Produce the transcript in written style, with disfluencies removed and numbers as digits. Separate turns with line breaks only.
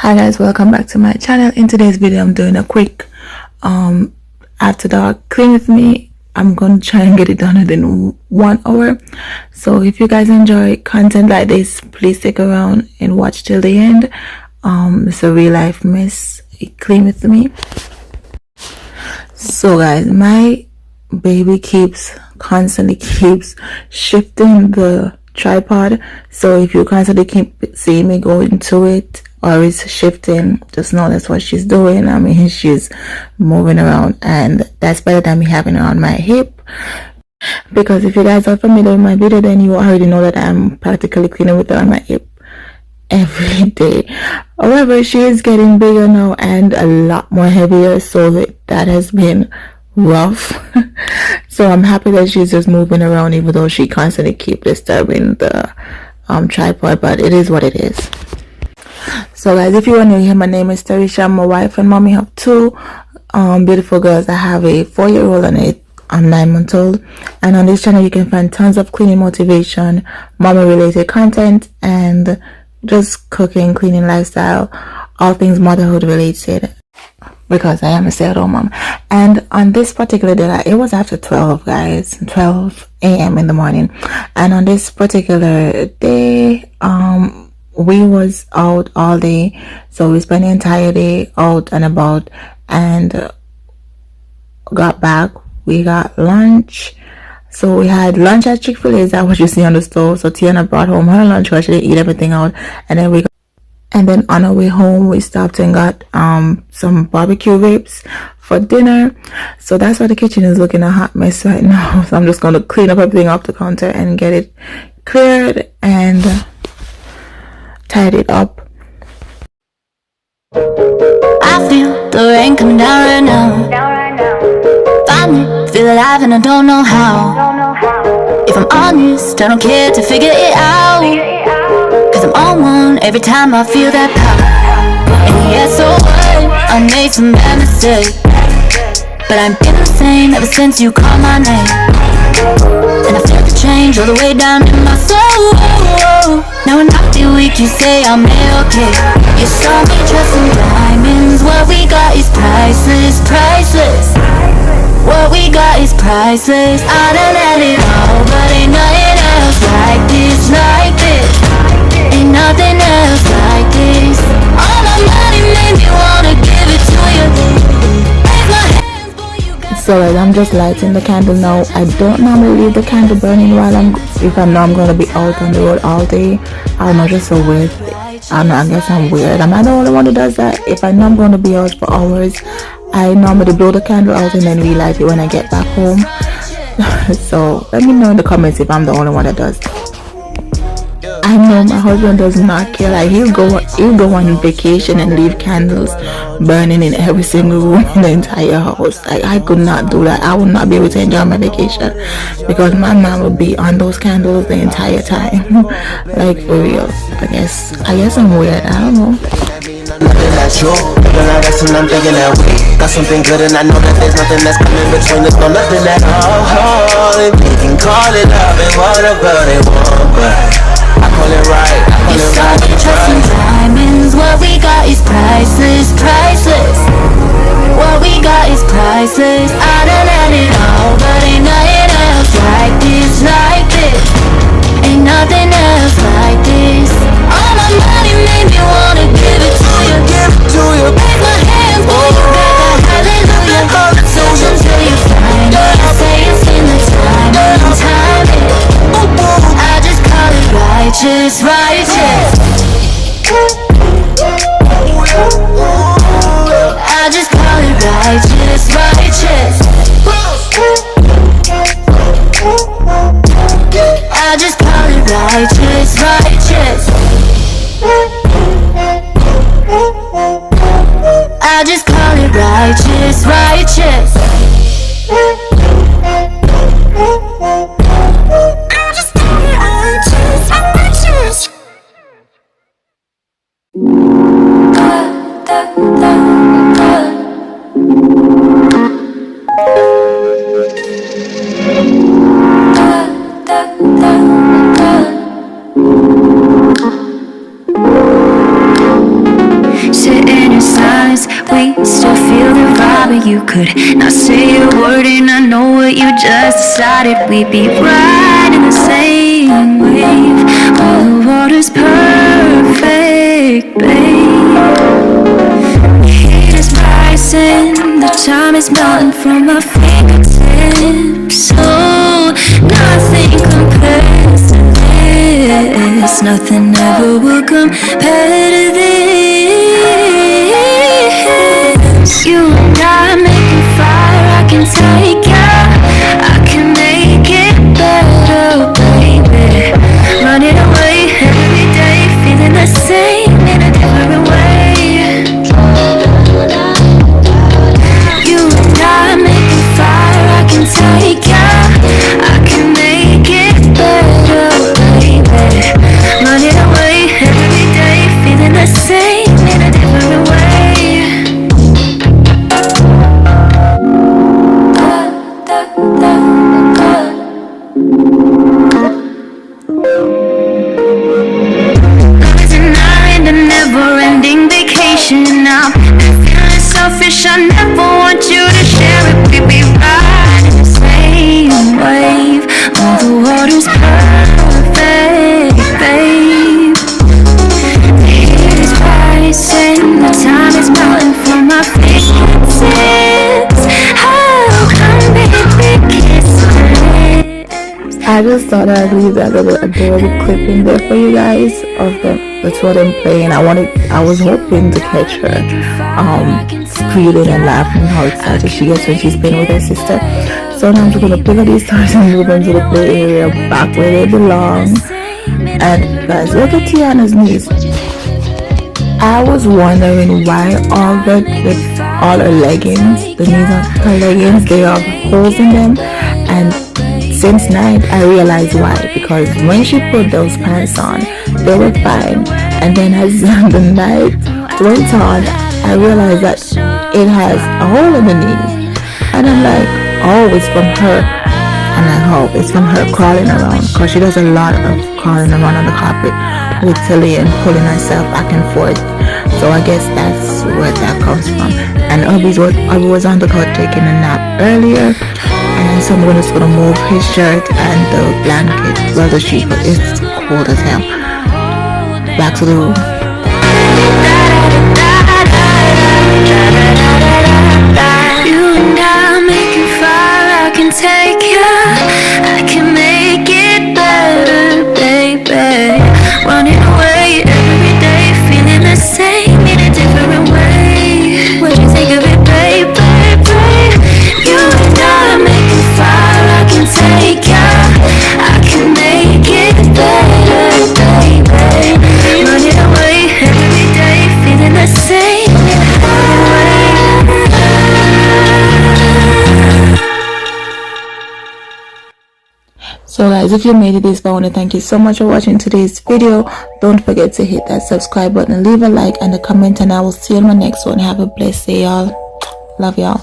Hi guys, welcome back to my channel. In today's video I'm doing a quick after dark clean with me. I'm gonna try and get it done within 1 hour. So if you guys enjoy content like this, please stick around and watch till the end. It's a real life mess clean with me. So guys, my baby constantly keeps shifting the tripod, so if you constantly keep seeing me go into it or it's shifting, just know that's what she's doing. I mean, she's moving around, and that's better than me having her on my hip, because if you guys are familiar with my video, then you already know that I'm practically cleaning with her on my hip every day. However, she is getting bigger now and a lot more heavier, so that has been rough. So I'm happy that she's just moving around, even though she constantly keep disturbing the tripod, but it is what it is. So guys, if you want to hear, my name is Teresa. I'm my wife and mommy of two beautiful girls. I have a 4-year-old and a 9-month-old, and on this channel you can find tons of cleaning motivation, mommy related content, and just cooking, cleaning lifestyle, all things motherhood related, because I am a stay-at-home mom. And on this particular day, it was after 12 guys, 12 a.m. in the morning, and on this particular day we was out all day, so we spent the entire day out and about, and got back, we got lunch. So we had lunch at Chick-fil-A. Is that what you see on the stove? So Tiana brought home her lunch because she didn't eat everything out, and then on our way home we stopped and got some barbecue ribs for dinner. So that's why the kitchen is looking a hot mess right now. So I'm just going to clean up everything off the counter and get it cleared and tidied up.
I feel the rain coming down right now. Finally feel alive and I don't know how. If I'm honest, I don't care to figure it out, 'cause I'm on one every time I feel that power. And yeah, so what? I made some bad mistakes, but I've been the same ever since you called my name. And I felt the change all the way down in my soul. Now when I feel weak, you say I'm okay. You saw me dressing diamonds. What we got is priceless, priceless. What we got is priceless. I done had it all, but ain't nothing else like this, like this. Ain't nothing else like this. All my money made me wanna give it to you. Raise my hands, boy, you got.
So guys, I'm just lighting the candle now. I don't normally leave the candle burning while if I know I'm gonna be out on the road all day. I don't know, just so weird. I don't know, I guess I'm weird. I'm not the only one who does that. If I know I'm gonna be out for hours, I normally blow the candle out and then relight it when I get back home. So let me know in the comments if I'm the only one that does that. I know my husband does not care. Like he'll go on vacation and leave candles burning in every single room in the entire house. I could not do that. I would not be able to enjoy my vacation, because my mom would be on those candles the entire time. Like for real. I guess I'm weird. I don't know.
Nothing that's true, living like this and I'm thinking that we got something good, and I know that there's nothing that's coming between us, no nothing at all. And we can call it love and whatever they want, but I call it right, I call it right.
You saw me diamonds. What we got is priceless, priceless. What we got is priceless. I done had it all, but ain't nothing else like this, like this. Ain't nothing else like this. All my money made me wanna give it to you.
Give it to you.
Raise my hands, boy, you got that hallelujah. Search until you find it. I say it's in the time, I just call it righteous, righteous. I just call it righteous, righteous. I just call it righteous, righteous. I just call it righteous, righteous. I just call it righteous, righteous. eyes, we still feel the vibe. But you could not say a word, and I know what you just decided. We'd be riding the same wave. All the water's perfect, babe. The heat is rising, the time is melting from my fingertips. So nothing compares to this. Nothing ever will compare to this. You and I making fire, I can take ya. I can make it better, baby. Running away every day, feeling the same in a different way. You and I making fire, I can take ya. I can make it better, baby. Running away every day, feeling the same in a different way. Love is an island, a never-ending vacation. I'm feeling selfish, I never want you to share it. We be riding the same wave. All the water's perfect, babe. The heat is rising, the time is melting from my fingertips. How come, baby, kiss my lips?
I just thought I'd leave that little adorable clip in there for you guys of that's what I'm playing. I was hoping to catch her screaming and laughing how excited she gets when she's playing with her sister. So now I'm just gonna pick up these toys and move them to the play area back where they belong. And guys, look at Tiana's knees. I was wondering why all her leggings, the knees of her leggings, they have holes in them. And since night, I realized why. Because when she put those pants on, they were fine. And then as the night went on, I realized that it has a hole in the knees. And I'm like, oh, it's from her. And I hope it's from her crawling around. Because she does a lot of crawling around on the carpet with Tilly and pulling herself back and forth. So I guess that's where that comes from. And Obi was on the couch taking a nap earlier. And so I'm just gonna move his shirt and the blanket, well the sheet, but it's cold as hell. Back to the room.
You and I making fire, I can take ya. I can make it better, baby. Running away every day, feeling the same in a different way. What do you think of it, baby? You and I making fire, I can take ya. I can make it better, baby. Running away every day, feeling the same in a different way.
So guys, if you made it this far, I want to thank you so much for watching today's video. Don't forget to hit that subscribe button, leave a like and a comment, and I will see you in my next one. Have a blessed day, y'all. Love y'all.